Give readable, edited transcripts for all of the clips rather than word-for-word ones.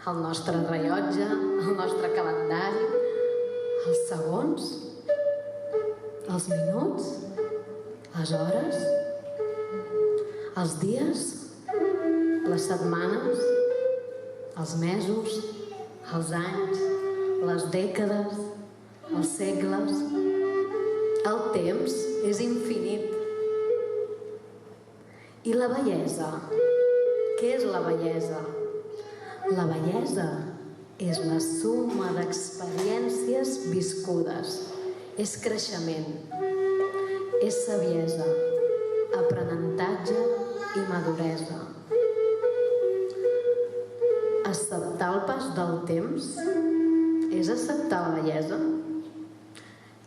el nostre rellotge, el nostre calendari, els segons, els minuts, les hores, els dies, les setmanes, els mesos, els anys, les dècades, els segles. El temps és infinit. I la bellesa? Què és la bellesa? La bellesa és la suma d'experiències viscudes. És creixement, és saviesa, aprenentatge i maduresa. Acceptar el pas del temps és acceptar la bellesa?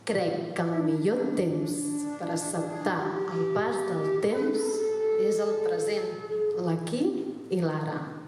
Crec que el millor temps per acceptar el pas del temps és el present, l'aquí i l'ara.